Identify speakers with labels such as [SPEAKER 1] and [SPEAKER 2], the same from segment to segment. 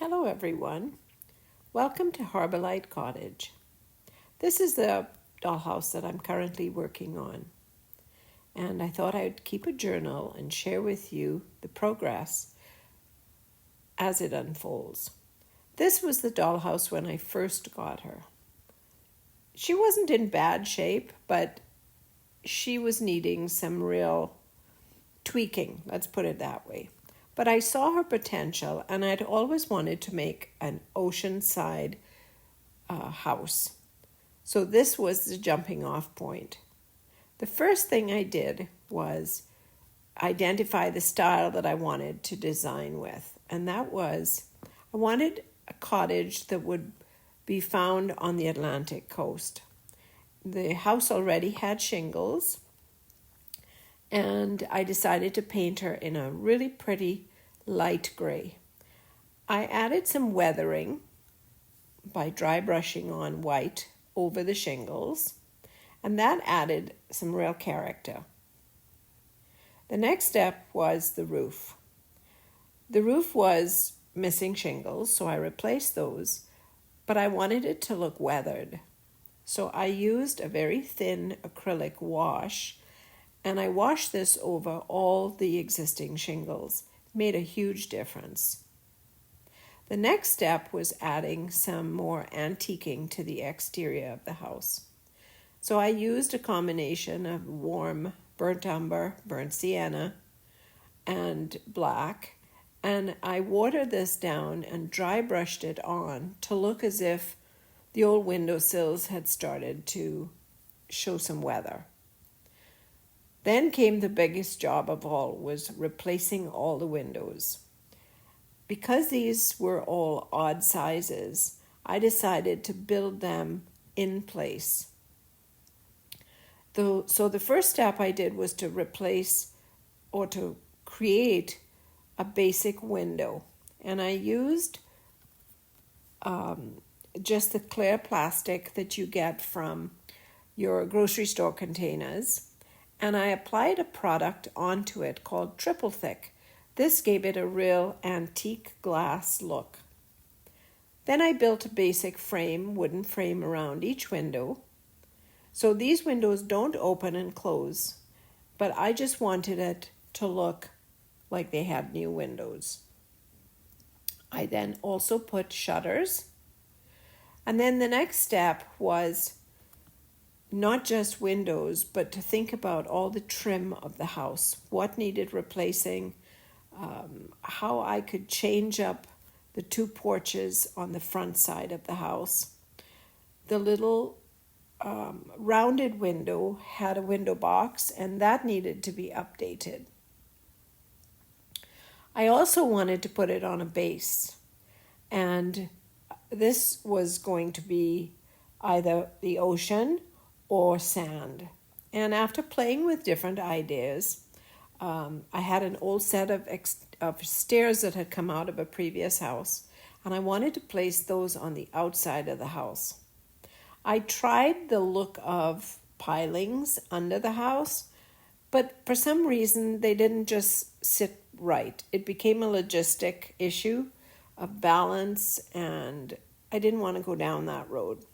[SPEAKER 1] Hello everyone. Welcome to Harbour Light Cottage. This is the dollhouse that I'm currently working on. And I thought I'd keep a journal and share with you the progress as it unfolds. This was the dollhouse when I first got her. She wasn't in bad shape, but she was needing some real tweaking, let's put it that way. But I saw her potential, and I'd always wanted to make an oceanside house. So this was the jumping off point. The first thing I did was identify the style that I wanted to design with. And that was, I wanted a cottage that would be found on the Atlantic coast. The house already had shingles, and I decided to paint her in a really pretty light gray. I added some weathering by dry brushing on white over the shingles, and that added some real character. The next step was the roof. The roof was missing shingles, so I replaced those, but I wanted it to look weathered. So I used a very thin acrylic wash, and I washed this over all the existing shingles. It made a huge difference. The next step was adding some more antiquing to the exterior of the house. So I used a combination of warm burnt umber, burnt sienna, and black, and I watered this down and dry brushed it on to look as if the old windowsills had started to show some weather. Then came the biggest job of all, was replacing all the windows. Because these were all odd sizes, I decided to build them in place. So the first step I did was to replace or to create a basic window. And I used just the clear plastic that you get from your grocery store containers. And I applied a product onto it called Triple Thick. This gave it a real antique glass look. Then I built a basic frame, wooden frame around each window. So these windows don't open and close, but I just wanted it to look like they had new windows. I then also put shutters. And then the next step was not just windows, but to think about all the trim of the house, what needed replacing, how I could change up the two porches on the front side of the house. The little rounded window had a window box, and that needed to be updated. I also wanted to put it on a base, and this was going to be either the ocean or sand. And after playing with different ideas, I had an old set of stairs that had come out of a previous house, and I wanted to place those on the outside of the house. I tried the look of pilings under the house, but for some reason they didn't just sit right. It became a logistic issue of balance, and I didn't want to go down that road.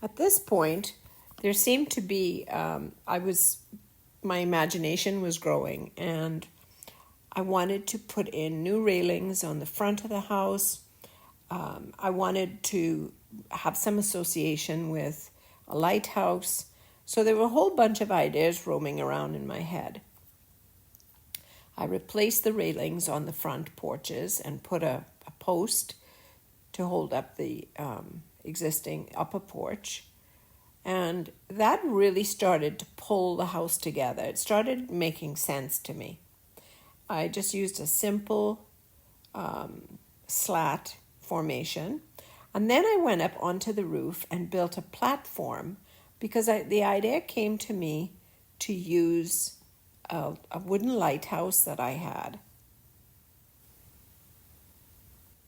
[SPEAKER 1] At this point, there seemed to be, my imagination was growing, and I wanted to put in new railings on the front of the house. I wanted to have some association with a lighthouse. So there were a whole bunch of ideas roaming around in my head. I replaced the railings on the front porches and put a post to hold up the existing upper porch. And that really started to pull the house together. It started making sense to me. I just used a simple slat formation. And then I went up onto the roof and built a platform because the idea came to me to use a wooden lighthouse that I had.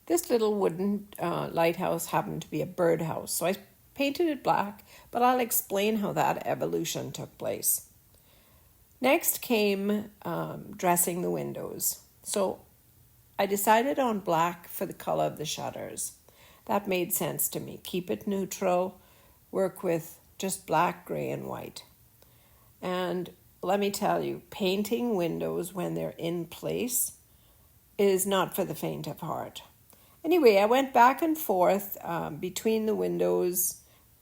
[SPEAKER 1] This little wooden lighthouse happened to be a birdhouse, so I painted it black, but I'll explain how that evolution took place. Next came dressing the windows. So I decided on black for the color of the shutters. That made sense to me. Keep it neutral, work with just black, gray, and white. And let me tell you, painting windows when they're in place is not for the faint of heart. Anyway, I went back and forth between the windows,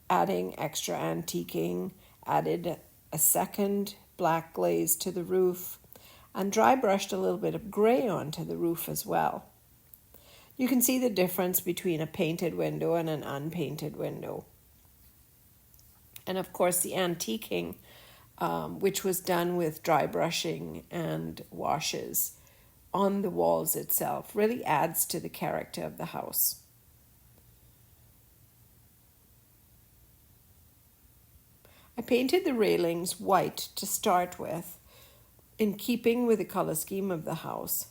[SPEAKER 1] adding extra antiquing, added a second black glaze to the roof, and dry brushed a little bit of gray onto the roof as well. You can see the difference between a painted window and an unpainted window. And of course the antiquing, which was done with dry brushing and washes on the walls itself, really adds to the character of the house. I painted the railings white to start with, in keeping with the color scheme of the house.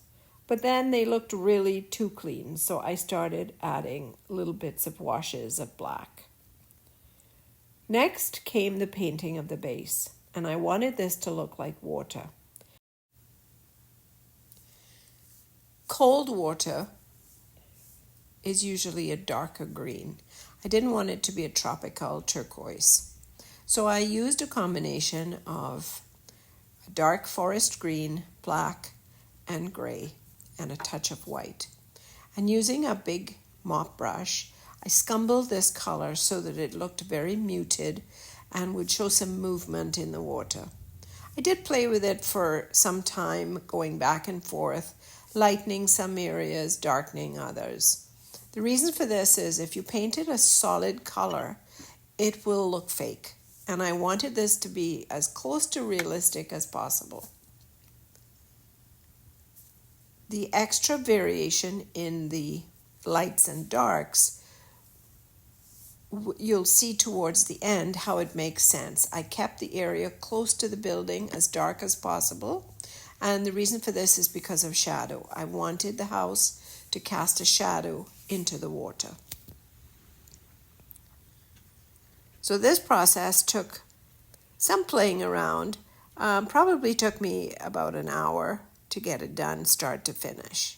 [SPEAKER 1] But then they looked really too clean, so I started adding little bits of washes of black. Next came the painting of the base, and I wanted this to look like water. Cold water is usually a darker green. I didn't want it to be a tropical turquoise. So I used a combination of a dark forest green, black, and gray, and a touch of white. And using a big mop brush, I scumbled this color so that it looked very muted and would show some movement in the water. I did play with it for some time, going back and forth, lightening some areas, darkening others. The reason for this is if you painted a solid color, it will look fake. And I wanted this to be as close to realistic as possible. The extra variation in the lights and darks, you'll see towards the end how it makes sense. I kept the area close to the building as dark as possible. And the reason for this is because of shadow. I wanted the house to cast a shadow into the water. So this process took some playing around. Probably took me about an hour to get it done, start to finish.